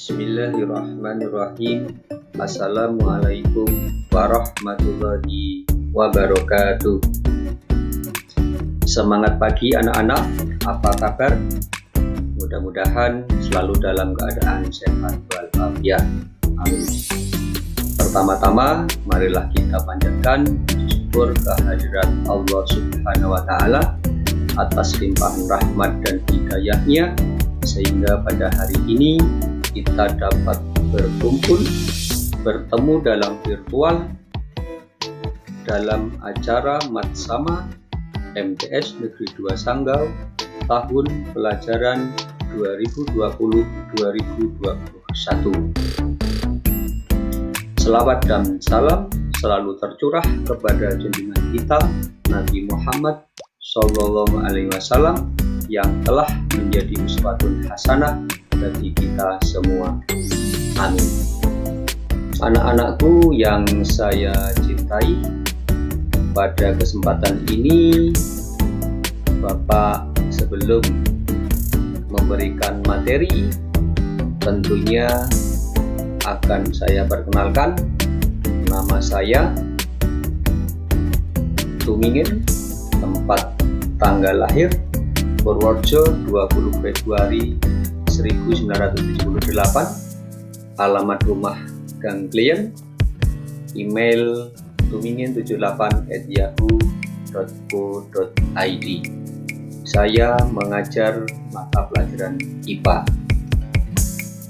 Bismillahirrahmanirrahim. Assalamualaikum warahmatullahi wabarakatuh. Semangat pagi anak-anak, apa kabar? Mudah-mudahan selalu dalam keadaan sehat walafiat. Amin. Pertama-tama, marilah kita panjatkan syukur kehadirat Allah Subhanahu wa Ta'ala atas limpahan rahmat dan hidayahnya, sehingga pada hari ini kita dapat bertemu dalam virtual dalam acara Matsama MTS Negeri 2 Sanggau tahun pelajaran 2020-2021. Selawat dan salam selalu tercurah kepada junjungan kita Nabi Muhammad SAW yang telah menjadi uswatun hasanah bagi kita semua. Amin. Anak-anakku yang saya cintai, pada kesempatan ini Bapak sebelum memberikan materi tentunya akan saya perkenalkan. Nama saya Tumingin, tempat tanggal lahir Purworejo 20 Februari 1978, alamat rumah Gang Klien, email tumingin78@yahoo.co.id. Saya mengajar mata pelajaran IPA.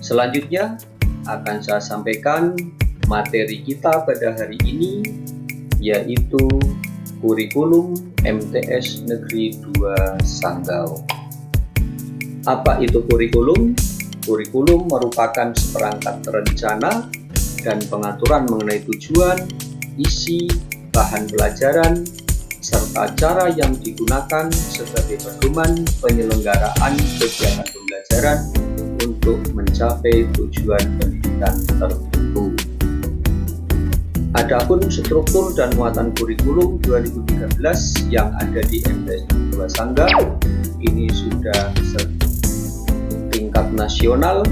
Selanjutnya akan saya sampaikan materi kita pada hari ini, yaitu kurikulum MTS Negeri 2 Sanggau. Apa itu kurikulum? Kurikulum merupakan seperangkat rencana dan pengaturan mengenai tujuan, isi, bahan pelajaran, serta cara yang digunakan sebagai pedoman penyelenggaraan kegiatan pembelajaran untuk mencapai tujuan pendidikan tertentu. Adapun struktur dan muatan kurikulum 2013 yang ada di MTS 2 Sanggau ini sudah tingkat nasional,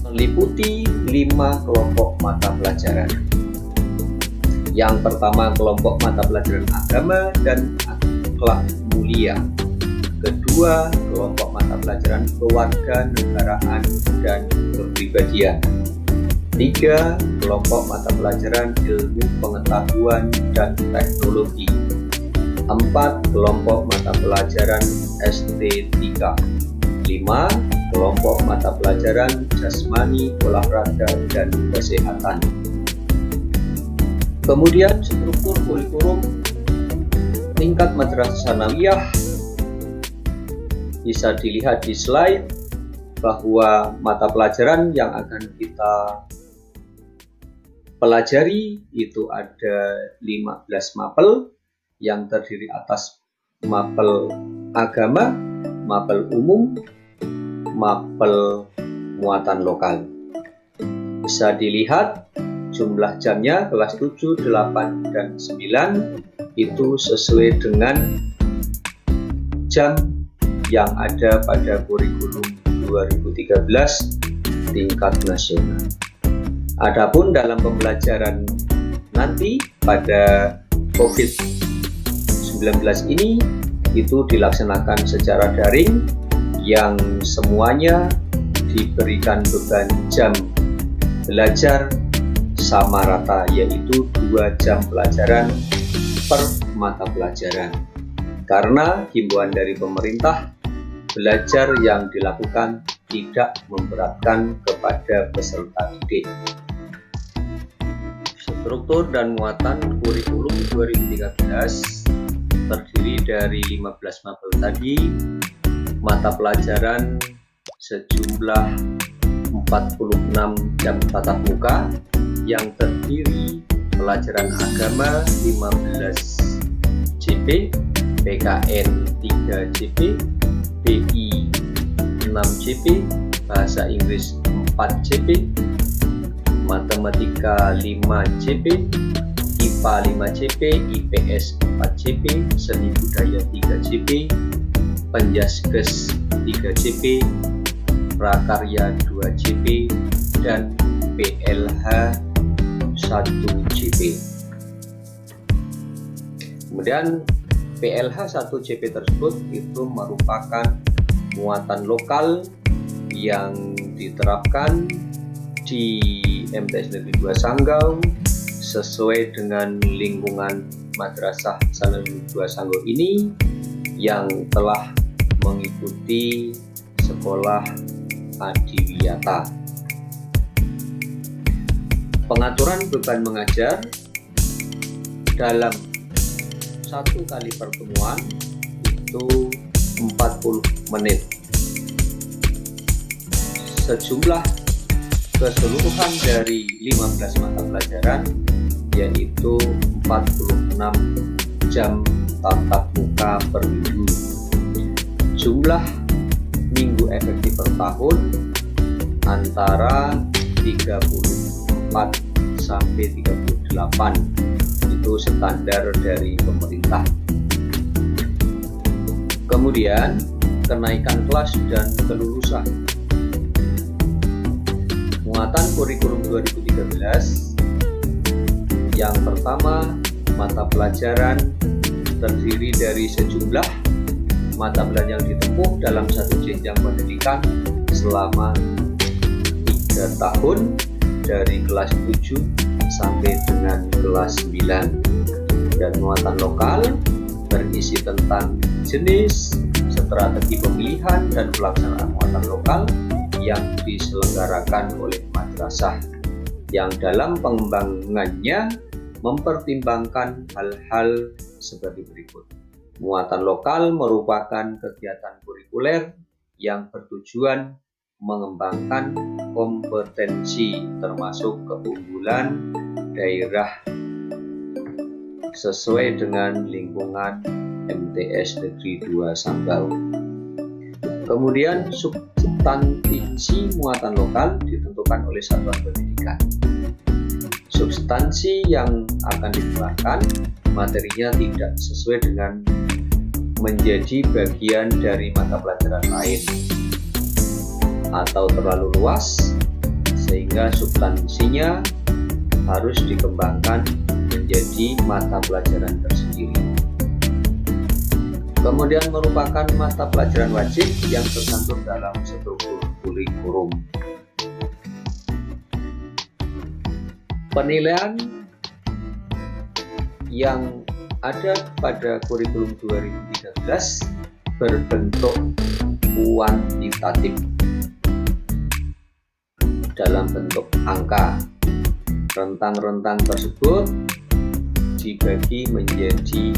meliputi 5 kelompok mata pelajaran. Yang pertama, kelompok mata pelajaran agama dan akhlak mulia. Kedua, kelompok mata pelajaran kewarganegaraan dan kepribadian. 3, kelompok mata pelajaran ilmu pengetahuan dan teknologi. 4, kelompok mata pelajaran estetika. 5, kelompok mata pelajaran jasmani, olahraga, dan kesehatan. Kemudian struktur kurikulum tingkat madrasah sanawiyah bisa dilihat di slide bahwa mata pelajaran yang akan kita pelajari itu ada 15 mapel yang terdiri atas mapel agama, mapel umum, mapel muatan lokal. Bisa dilihat jumlah jamnya kelas 7, 8, dan 9 itu sesuai dengan jam yang ada pada kurikulum 2013 tingkat nasional. Adapun dalam pembelajaran nanti pada COVID-19 ini itu dilaksanakan secara daring, yang semuanya diberikan beban jam belajar sama rata, yaitu 2 jam pelajaran per mata pelajaran. Karena himbauan dari pemerintah, belajar yang dilakukan tidak memberatkan kepada peserta didik. Struktur dan muatan kurikulum 2013 terdiri dari 15 mapel tadi, mata pelajaran sejumlah 46 jam tatap muka yang terdiri pelajaran agama 15 JP, PKN 3 JP, BI 6 JP, bahasa Inggris 4 JP, matematika 5 JP, IPA 5 JP, IPS 4 JP, seni budaya 3 JP, penjaskes 3 JP, Prakarya 2JP, dan PLH 1JP. Kemudian PLH 1JP tersebut itu merupakan muatan lokal yang diterapkan di MTS Negeri 2 Sanggau sesuai dengan lingkungan Madrasah Sanawiyah 2 Sanggau ini yang telah mengikuti sekolah adiwiyata. Pengaturan beban mengajar dalam satu kali pertemuan itu 40 menit. Sejumlah keseluruhan dari 15 mata pelajaran yaitu 46 jam tatap muka per minggu. Jumlah minggu efektif per tahun antara 34 sampai 38, itu standar dari pemerintah. Kemudian kenaikan kelas dan kelulusan. Muatan kurikulum 2013, yang pertama, mata pelajaran terdiri dari sejumlah mata pelajaran yang ditempuh dalam satu jenjang pendidikan selama 3 tahun dari kelas 7 sampai dengan kelas 9. Dan muatan lokal berisi tentang jenis, strategi pemilihan dan pelaksanaan muatan lokal yang diselenggarakan oleh madrasah, yang dalam pengembangannya mempertimbangkan hal-hal sebagai berikut. Muatan lokal merupakan kegiatan kurikuler yang bertujuan mengembangkan kompetensi termasuk keunggulan daerah sesuai dengan lingkungan MTS Negeri 2 Sanggau. Kemudian substansi muatan lokal ditentukan oleh satuan pendidikan. Substansi yang akan diterapkan materinya tidak sesuai dengan menjadi bagian dari mata pelajaran lain atau terlalu luas sehingga substansinya harus dikembangkan menjadi mata pelajaran tersendiri. Kemudian merupakan mata pelajaran wajib yang tercantum dalam struktur kurikulum. Penilaian yang ada pada kurikulum 2013 berbentuk kuantitatif dalam bentuk angka. Rentang-rentang tersebut dibagi menjadi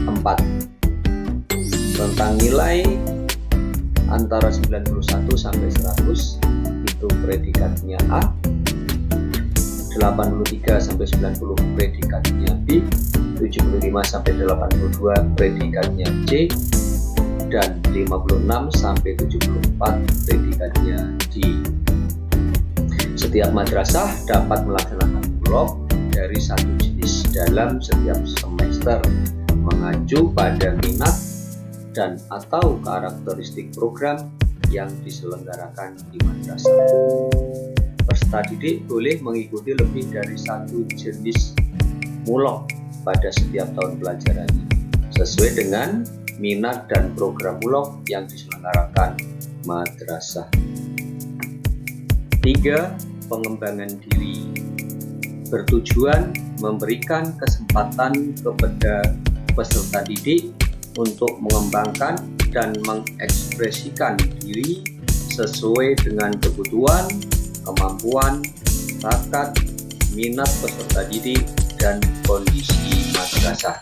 4. Rentang nilai antara 91 sampai 100 itu predikatnya A, 83 sampai 90 predikatnya B, 75 sampai 82 predikatnya C, dan 56 sampai 74 predikatnya D. Setiap madrasah dapat melaksanakan blok dari satu jenis dalam setiap semester mengacu pada minat dan atau karakteristik program yang diselenggarakan di madrasah. Peserta didik boleh mengikuti lebih dari satu jenis mulok pada setiap tahun pelajarannya sesuai dengan minat dan program mulok yang diselenggarakan madrasah. 3. Pengembangan diri bertujuan memberikan kesempatan kepada peserta didik untuk mengembangkan dan mengekspresikan diri sesuai dengan kebutuhan, kemampuan, bakat, minat peserta didik, dan kondisi madrasah.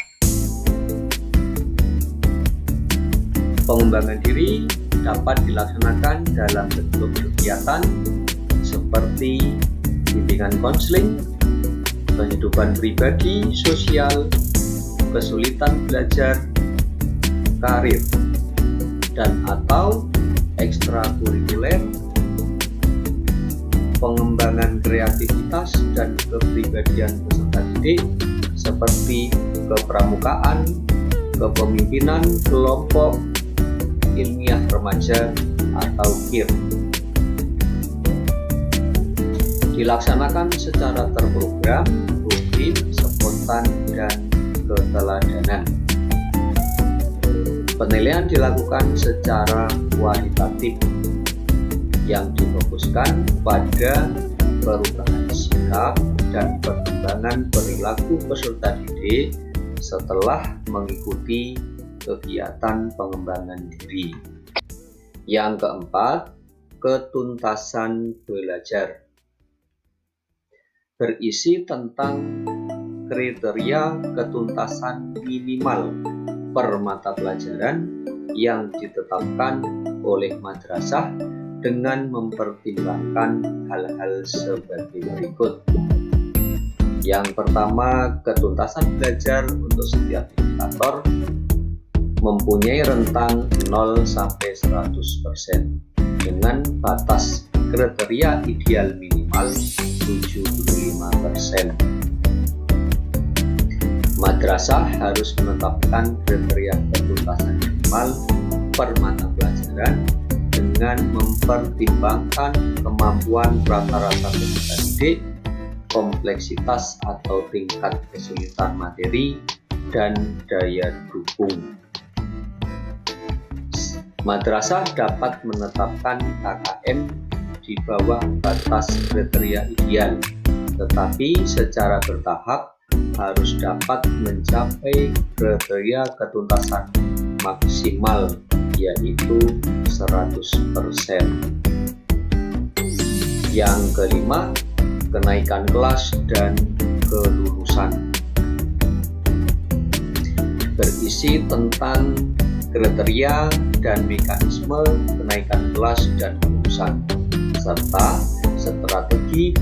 Pengembangan diri dapat dilaksanakan dalam bentuk kegiatan seperti bimbingan konseling, kehidupan pribadi, sosial, kesulitan belajar, karir, dan atau ekstrakurikuler, pengembangan kreativitas dan kepribadian peserta didik seperti kepramukaan, kepemimpinan kelompok, ilmiah remaja, atau KIR. Dilaksanakan secara terprogram, rutin, spontan, dan keteladanan. Penilaian dilakukan secara kualitatif yang difokuskan pada perubahan sikap dan perkembangan perilaku peserta didik setelah mengikuti kegiatan pengembangan diri. Yang keempat, ketuntasan belajar. Berisi tentang kriteria ketuntasan minimal per mata pelajaran yang ditetapkan oleh madrasah dengan mempertimbangkan hal-hal sebagai berikut. Yang pertama, ketuntasan belajar untuk setiap indikator mempunyai rentang 0 sampai 100% dengan batas kriteria ideal minimal 75%. Madrasah harus menetapkan kriteria ketuntasan minimal per mata pelajaran dengan mempertimbangkan kemampuan rata-rata peserta didik, kompleksitas atau tingkat kesulitan materi, dan daya dukung. Madrasah dapat menetapkan KKM di bawah batas kriteria ideal, tetapi secara bertahap harus dapat mencapai kriteria ketuntasan maksimal, yaitu 100%. Yang kelima, kenaikan kelas dan kelulusan. Berisi tentang kriteria dan mekanisme kenaikan kelas dan kelulusan, serta strategi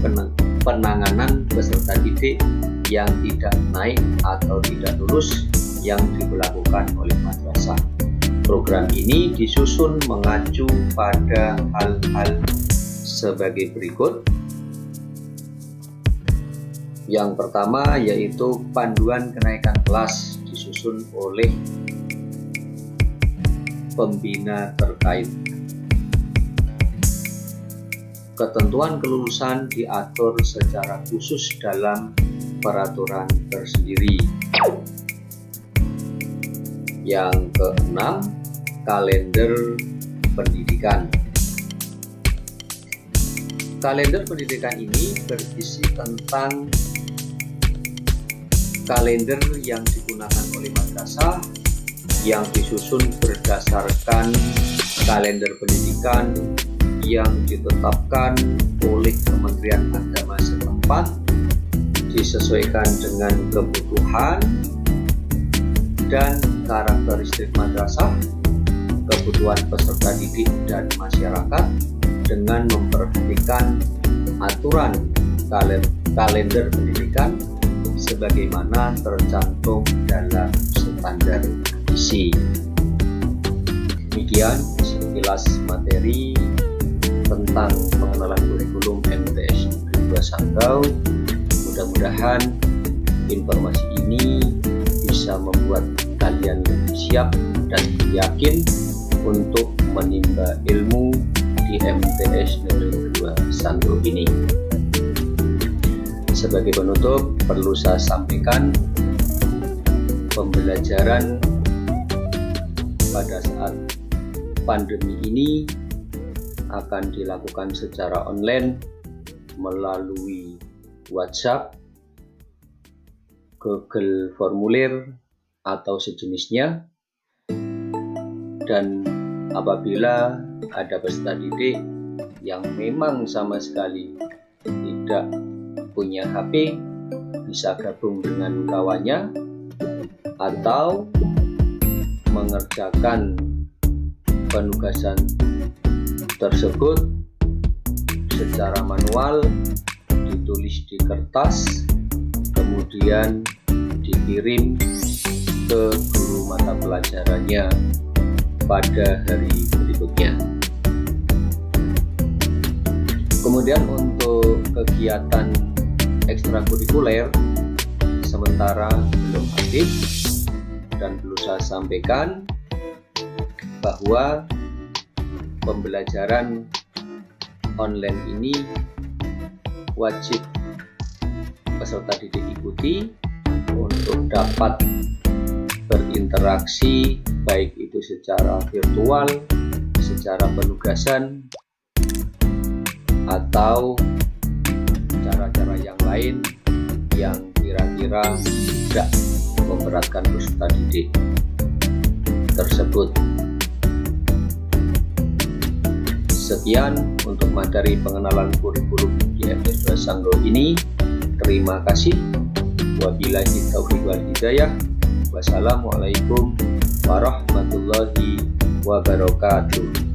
penanganan peserta didik yang tidak naik atau tidak lulus yang diberlakukan oleh madrasah. Program ini disusun mengacu pada hal-hal sebagai berikut. Yang pertama yaitu panduan kenaikan kelas disusun oleh pembina terkait. Ketentuan kelulusan diatur secara khusus dalam peraturan tersendiri. Yang keenam, kalender pendidikan. Kalender pendidikan ini berisi tentang kalender yang digunakan oleh madrasah yang disusun berdasarkan kalender pendidikan yang ditetapkan oleh Kementerian Agama setempat, disesuaikan dengan kebutuhan dan karakteristik madrasah, kebutuhan peserta didik dan masyarakat, dengan memperhatikan aturan kalender pendidikan sebagaimana tercantum dalam standar isi. Demikian sekilas materi tentang pengenalan kurikulum MTS Negeri 2 Sanggau. Mudah-mudahan informasi ini bisa membuat kalian lebih siap dan yakin untuk menimba ilmu di MTS Negeri 2 Sanggau ini. Sebagai penutup, perlu saya sampaikan pembelajaran pada saat pandemi ini akan dilakukan secara online melalui WhatsApp, Google Formulir, atau sejenisnya. Dan apabila ada peserta didik yang memang sama sekali tidak punya HP, bisa gabung dengan kawannya atau mengerjakan penugasan tersebut secara manual, ditulis di kertas, kemudian dikirim ke guru mata pelajarannya pada hari berikutnya. Kemudian untuk kegiatan ekstrakurikuler sementara belum aktif, dan perlu saya sampaikan bahwa pembelajaran online ini wajib peserta didik ikuti untuk dapat berinteraksi, baik itu secara virtual, secara penugasan, atau cara-cara yang lain yang kira-kira tidak memberatkan peserta didik tersebut. Sekian untuk materi pengenalan kurikulum di FS2 Sanglo ini. Terima kasih. Wabillahi taufiq wal hidayah. Wassalamualaikum warahmatullahi wabarakatuh.